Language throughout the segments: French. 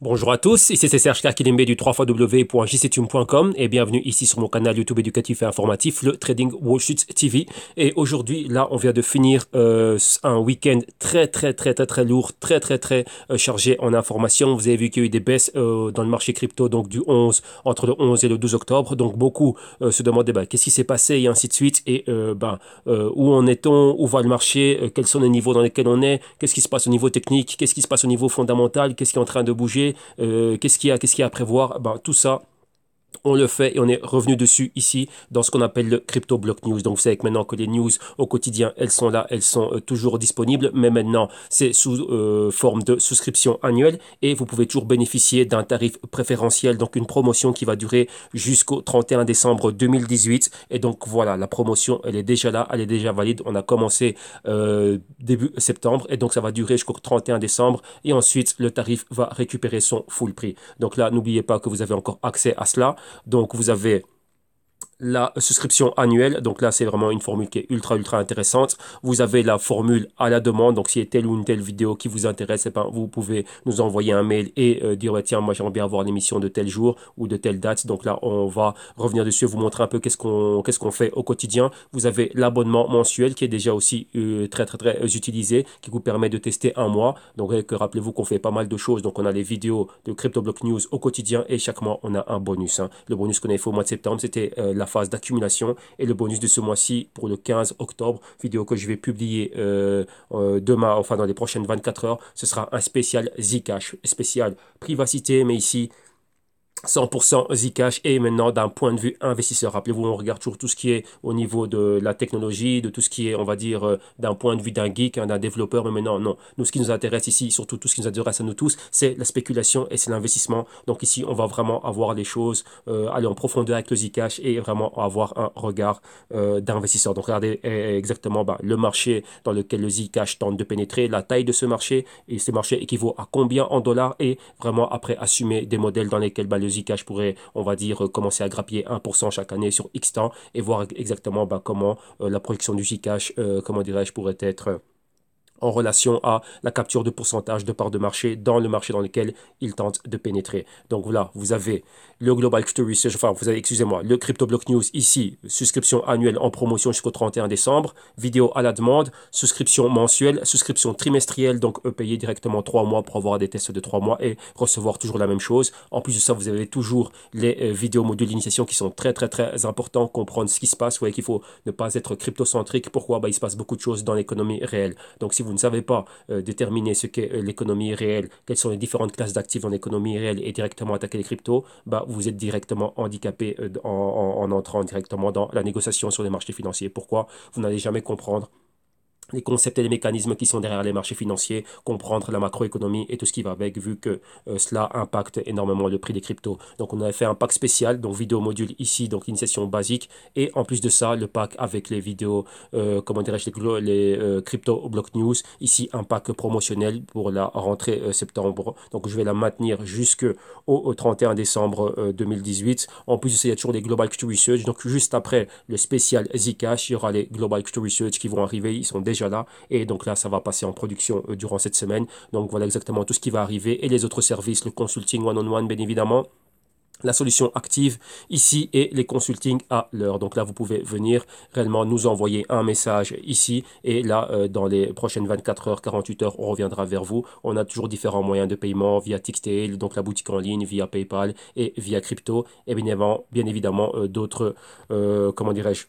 Bonjour à tous, ici c'est Serge Kakilimbe du 3xw.jctune.com et bienvenue ici sur mon canal YouTube éducatif et informatif, le Trading Wall Street TV. Et aujourd'hui, là, on vient de finir un week-end très lourd, très chargé en informations. Vous avez vu qu'il y a eu des baisses dans le marché crypto, donc entre le 11 et le 12 octobre. Donc beaucoup se demandaient qu'est-ce qui s'est passé et ainsi de suite. Et où en est-on, où va le marché, quels sont les niveaux dans lesquels on est, qu'est-ce qui se passe au niveau technique, qu'est-ce qui se passe au niveau fondamental, qu'est-ce qui est en train de bouger. Qu'est-ce qu'il y a à prévoir? Tout ça, on le fait et on est revenu dessus ici dans ce qu'on appelle le Crypto Block News. Donc vous savez que maintenant que les news au quotidien, elles sont là, elles sont toujours disponibles, mais maintenant c'est sous forme de souscription annuelle et vous pouvez toujours bénéficier d'un tarif préférentiel, donc une promotion qui va durer jusqu'au 31 décembre 2018. Et donc voilà, la promotion, elle est déjà là, elle est déjà valide. On a commencé début septembre et donc ça va durer jusqu'au 31 décembre et ensuite le tarif va récupérer son full prix. Donc là, n'oubliez pas que vous avez encore accès à cela. Donc vous avez la souscription annuelle, donc là c'est vraiment une formule qui est ultra intéressante. Vous avez la formule à la demande, donc s'il y a telle ou une telle vidéo qui vous intéresse, vous pouvez nous envoyer un mail et dire tiens, moi j'aimerais bien avoir l'émission de tel jour ou de telle date. Donc là on va revenir dessus, vous montrer un peu qu'est-ce qu'on fait au quotidien. Vous avez l'abonnement mensuel qui est déjà aussi très utilisé, qui vous permet de tester un mois. Donc rappelez-vous qu'on fait pas mal de choses, donc on a les vidéos de CryptoBlock News au quotidien et chaque mois on a un bonus. Le bonus qu'on avait fait au mois de septembre, c'était la phase d'accumulation et le bonus de ce mois-ci pour le 15 octobre, vidéo que je vais publier demain, enfin dans les prochaines 24 heures, ce sera un spécial Zcash, spécial privacité, mais ici 100% Zcash et maintenant d'un point de vue investisseur. Rappelez-vous, on regarde toujours tout ce qui est au niveau de la technologie, de tout ce qui est, on va dire, d'un point de vue d'un geek, d'un développeur, mais maintenant, non. Nous, ce qui nous intéresse ici, surtout tout ce qui nous intéresse à nous tous, c'est la spéculation et c'est l'investissement. Donc ici, on va vraiment avoir les choses, aller en profondeur avec le Zcash et vraiment avoir un regard d'investisseur. Donc regardez exactement le marché dans lequel le Zcash tente de pénétrer, la taille de ce marché, et ce marché équivaut à combien en dollars et vraiment après assumer des modèles dans lesquels le Zcash pourrait, on va dire, commencer à grappiller 1% chaque année sur X temps et voir exactement comment la projection du Zcash, comment dirais-je, pourrait être en relation à la capture de pourcentage de part de marché dans le marché dans lequel il tente de pénétrer. Donc voilà, vous avez le Global Crypto Research, enfin vous avez, excusez-moi, le Crypto Block News ici, souscription annuelle en promotion jusqu'au 31 décembre, vidéo à la demande, souscription mensuelle, souscription trimestrielle, donc payer directement 3 mois pour avoir des tests de 3 mois et recevoir toujours la même chose. En plus de ça, vous avez toujours les vidéos modules d'initiation qui sont très importants, comprendre ce qui se passe. Vous voyez qu'il faut ne pas être cryptocentrique. Pourquoi? Il se passe beaucoup de choses dans l'économie réelle. Donc si vous ne savez pas déterminer ce qu'est l'économie réelle, quelles sont les différentes classes d'actifs dans l'économie réelle et directement attaquer les cryptos, vous êtes directement handicapé en entrant directement dans la négociation sur les marchés financiers. Pourquoi? Vous n'allez jamais comprendre les concepts et les mécanismes qui sont derrière les marchés financiers, comprendre la macroéconomie et tout ce qui va avec, vu que cela impacte énormément le prix des cryptos. Donc on avait fait un pack spécial, donc vidéo module ici, donc initiation basique, et en plus de ça, le pack avec les vidéos, comment dirais-je, les crypto block news, ici un pack promotionnel pour la rentrée septembre. Donc je vais la maintenir jusqu'au 31 décembre 2018. En plus de ça, il y a toujours les Global Crypto Research, donc juste après le spécial Zcash, il y aura les Global Crypto Research qui vont arriver, ils sont déjà là et donc là ça va passer en production durant cette semaine. Donc voilà exactement tout ce qui va arriver et les autres services, le consulting one-on-one bien évidemment, la solution active ici et les consultings à l'heure. Donc là, vous pouvez venir réellement nous envoyer un message ici et là, dans les prochaines 24 heures, 48 heures, on reviendra vers vous. On a toujours différents moyens de paiement via Tixtail, donc la boutique en ligne, via PayPal et via crypto. Et bien évidemment d'autres, comment dirais-je,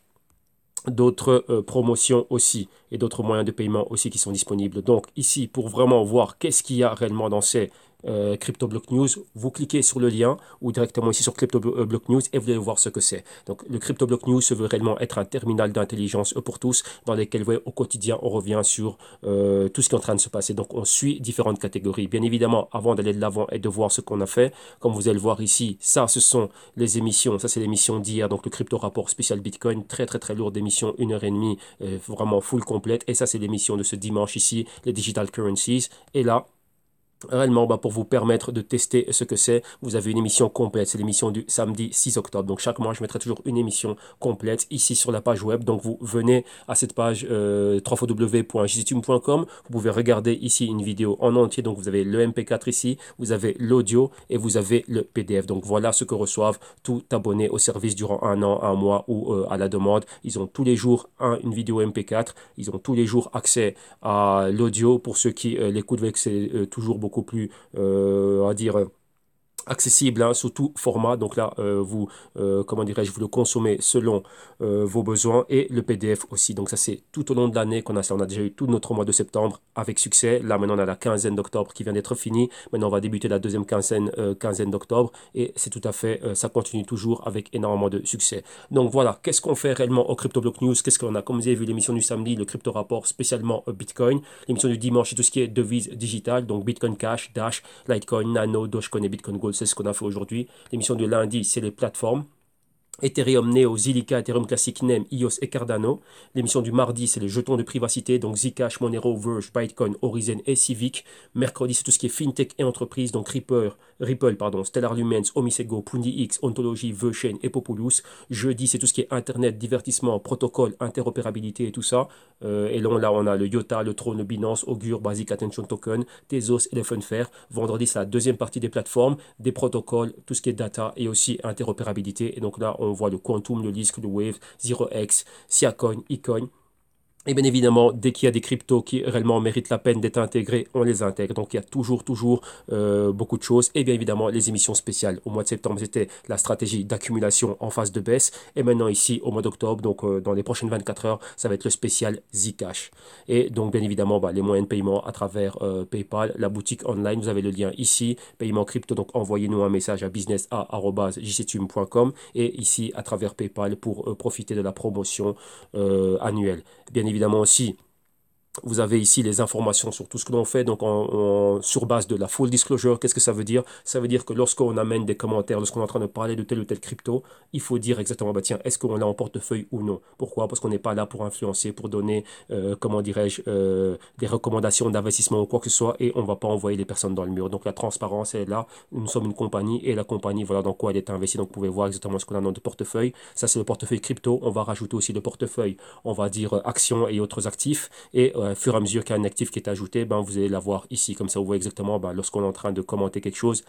d'autres promotions aussi et d'autres moyens de paiement aussi qui sont disponibles. Donc ici, pour vraiment voir qu'est-ce qu'il y a réellement dans ces Crypto Block News, vous cliquez sur le lien ou directement ici sur Crypto Block News et vous allez voir ce que c'est. Donc le Crypto Block News se veut réellement être un terminal d'intelligence pour tous dans lequel au quotidien on revient sur tout ce qui est en train de se passer. Donc on suit différentes catégories. Bien évidemment, avant d'aller de l'avant et de voir ce qu'on a fait, comme vous allez le voir ici, ça ce sont les émissions, ça c'est l'émission d'hier, donc le crypto rapport spécial Bitcoin, très lourde émission, 1 heure et demie, vraiment full complète. Et ça c'est l'émission de ce dimanche ici, les Digital Currencies. Et là, réellement pour vous permettre de tester ce que c'est. Vous avez une émission complète, c'est l'émission du samedi 6 octobre. Donc chaque mois, je mettrai toujours une émission complète ici sur la page web. Donc vous venez à cette page www.jctube.com. Vous pouvez regarder ici une vidéo en entier. Donc vous avez le MP4 ici, vous avez l'audio et vous avez le PDF. Donc voilà ce que reçoivent tout abonné au service durant un an, un mois ou à la demande. Ils ont tous les jours une vidéo MP4. Ils ont tous les jours accès à l'audio pour ceux qui l'écoutent avec c'est toujours beaucoup plus, à dire, accessible hein, sous tout format. Donc là, vous, comment dirais-je, vous le consommez selon vos besoins et le PDF aussi. Donc ça, c'est tout au long de l'année qu'on a ça. On a déjà eu tout notre mois de septembre avec succès. Là, maintenant, on a la quinzaine d'octobre qui vient d'être finie. Maintenant, on va débuter la deuxième quinzaine d'octobre et c'est tout à fait, ça continue toujours avec énormément de succès. Donc voilà, qu'est-ce qu'on fait réellement au CryptoBlock News? Qu'est-ce qu'on a? Comme vous avez vu l'émission du samedi, le crypto rapport spécialement Bitcoin. L'émission du dimanche, c'est tout ce qui est devises digitales, donc Bitcoin Cash, Dash, Litecoin, Nano, Dogecoin et Bitcoin Gold. C'est ce qu'on a fait aujourd'hui. L'émission de lundi, c'est les plateformes. Ethereum, Neo, Zilliqa, Ethereum Classic, NEM, EOS et Cardano. L'émission du mardi, c'est les jetons de privacité, donc Zcash, Monero, Verge, Bitcoin, Horizon et Civic. Mercredi, c'est tout ce qui est FinTech et entreprise, donc Ripple, Stellar Lumens, Omisego, Pundi X, Ontology, VeChain et Populous. Jeudi, c'est tout ce qui est Internet, divertissement, protocole, interopérabilité et tout ça. Et là, on a le IOTA, le Tron, le Binance, Augur, Basic Attention Token, Tezos et le Funfair. Vendredi, c'est la deuxième partie des plateformes, des protocoles, tout ce qui est data et aussi interopérabilité. Et donc là, on voit le Quantum, le Lisk, le Wave, 0x, Siacoin, eCoin. Et bien évidemment, dès qu'il y a des cryptos qui réellement méritent la peine d'être intégrés, on les intègre. Donc il y a toujours beaucoup de choses. Et bien évidemment, les émissions spéciales. Au mois de septembre, c'était la stratégie d'accumulation en phase de baisse. Et maintenant ici, au mois d'octobre, donc dans les prochaines 24 heures, ça va être le spécial Zcash. Et donc bien évidemment, les moyens de paiement à travers PayPal, la boutique online, vous avez le lien ici. Paiement crypto, donc envoyez-nous un message à business@jctube.com et ici à travers PayPal pour profiter de la promotion annuelle. Bien évidemment aussi, vous avez ici les informations sur tout ce que l'on fait, donc sur base de la full disclosure. Qu'est-ce que ça veut dire? Ça veut dire que lorsqu'on amène des commentaires, lorsqu'on est en train de parler de tel ou tel crypto, il faut dire exactement, tiens, est-ce qu'on l'a en portefeuille ou non? Pourquoi? Parce qu'on n'est pas là pour influencer, pour donner, comment dirais-je, des recommandations d'investissement ou quoi que ce soit, et on ne va pas envoyer les personnes dans le mur. Donc la transparence est là. Nous sommes une compagnie, et la compagnie, voilà dans quoi elle est investie. Donc vous pouvez voir exactement ce qu'on a dans notre portefeuille. Ça, c'est le portefeuille crypto. On va rajouter aussi le portefeuille, on va dire, actions et autres actifs. Et au fur et à mesure qu'il y a un actif qui est ajouté, vous allez l'avoir ici. Comme ça, vous voyez exactement lorsqu'on est en train de commenter quelque chose,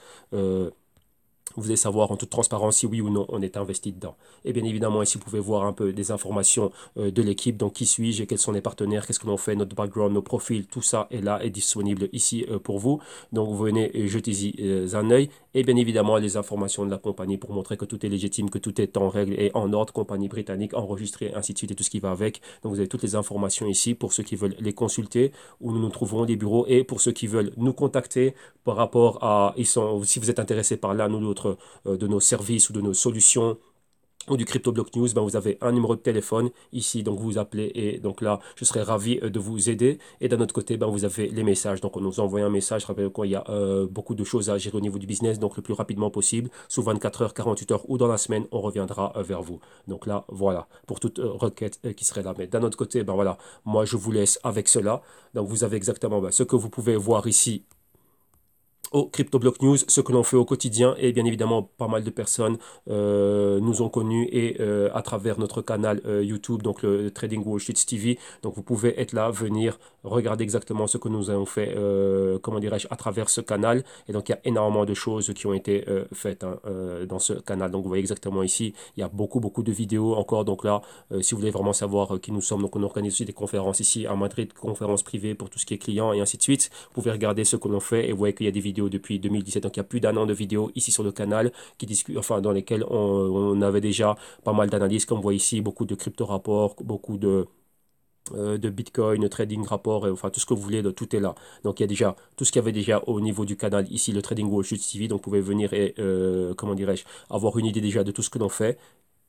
vous allez savoir en toute transparence si oui ou non on est investi dedans. Et bien évidemment, ici, vous pouvez voir un peu des informations de l'équipe. Donc, qui suis-je et quels sont les partenaires, qu'est-ce que l'on fait, notre background, nos profils, tout ça est là, est disponible ici pour vous. Donc, vous venez jeter-y un œil. Et bien évidemment, les informations de la compagnie pour montrer que tout est légitime, que tout est en règle et en ordre. Compagnie britannique, enregistrée, ainsi de suite et tout ce qui va avec. Donc, vous avez toutes les informations ici pour ceux qui veulent les consulter, où nous nous trouverons des bureaux, et pour ceux qui veulent nous contacter par rapport à, si vous êtes intéressé par l'un ou l'autre de nos services ou de nos solutions ou du CryptoBlock News, vous avez un numéro de téléphone ici, donc vous appelez et donc là, je serai ravi de vous aider. Et d'un autre côté, vous avez les messages. Donc on nous envoie un message, rappelez quoi, il y a beaucoup de choses à gérer au niveau du business, donc le plus rapidement possible, sous 24 heures, 48 heures ou dans la semaine, on reviendra vers vous. Donc là, voilà, pour toute requête qui serait là. Mais d'un autre côté, voilà, moi je vous laisse avec cela. Donc vous avez exactement ce que vous pouvez voir ici au CryptoBlock News, ce que l'on fait au quotidien. Et bien évidemment, pas mal de personnes nous ont connus et à travers notre canal YouTube, donc le Trading Wall Street TV. Donc vous pouvez être là, venir regarder exactement ce que nous avons fait, comment dirais-je, à travers ce canal. Et donc il y a énormément de choses qui ont été faites dans ce canal. Donc vous voyez exactement ici, il y a beaucoup de vidéos encore. Donc là, si vous voulez vraiment savoir qui nous sommes, donc on organise aussi des conférences ici à Madrid, conférences privées pour tout ce qui est client et ainsi de suite. Vous pouvez regarder ce que l'on fait et vous voyez qu'il y a des vidéos depuis 2017, donc il y a plus d'un an de vidéos ici sur le canal qui discutent, dans lesquelles on avait déjà pas mal d'analyses, comme vous voyez ici, beaucoup de crypto rapports, beaucoup de Bitcoin, trading rapport, tout ce que vous voulez, tout est là. Donc il y a déjà tout ce qu'il y avait déjà au niveau du canal ici, le Trading Wall Street TV, donc vous pouvez venir et, comment dirais-je, avoir une idée déjà de tout ce que l'on fait.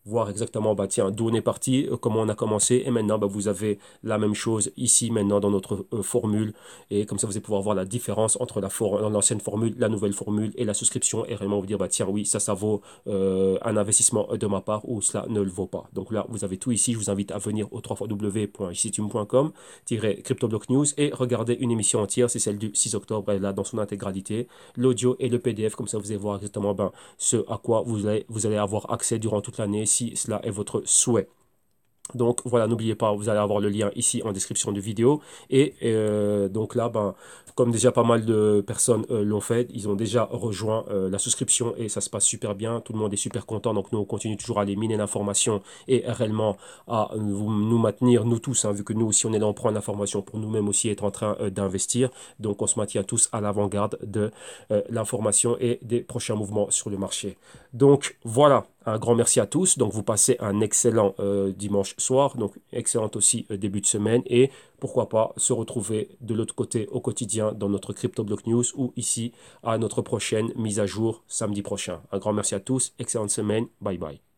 voir exactement bah, tiens, d'où on est parti, comment on a commencé. Et maintenant, bah, vous avez la même chose ici maintenant dans notre formule. Et comme ça, vous allez pouvoir voir la différence entre l'ancienne formule, la nouvelle formule et la souscription. Et réellement vous dire, bah, tiens, oui, ça vaut un investissement de ma part ou cela ne le vaut pas. Donc là, vous avez tout ici. Je vous invite à venir au www.jctum.com, CryptoBlock News et regarder une émission entière. C'est celle du 6 octobre, elle est là dans son intégralité. L'audio et le PDF, comme ça, vous allez voir exactement ben, ce à quoi vous allez avoir accès durant toute l'année si cela est votre souhait. Donc voilà, n'oubliez pas, vous allez avoir le lien ici en description de vidéo. Et donc là, ben, comme déjà pas mal de personnes l'ont fait, ils ont déjà rejoint la souscription et ça se passe super bien. Tout le monde est super content. Donc nous, on continue toujours à aller miner l'information et réellement à nous maintenir, nous tous, hein, vu que nous aussi, on est là, on prend l'information pour nous-mêmes aussi être en train d'investir. Donc on se maintient tous à l'avant-garde de l'information et des prochains mouvements sur le marché. Donc voilà, un grand merci à tous. Donc vous passez un excellent dimanche soir, donc excellent aussi début de semaine et pourquoi pas se retrouver de l'autre côté au quotidien dans notre CryptoBlock News ou ici à notre prochaine mise à jour samedi prochain. Un grand merci à tous, excellente semaine, bye bye.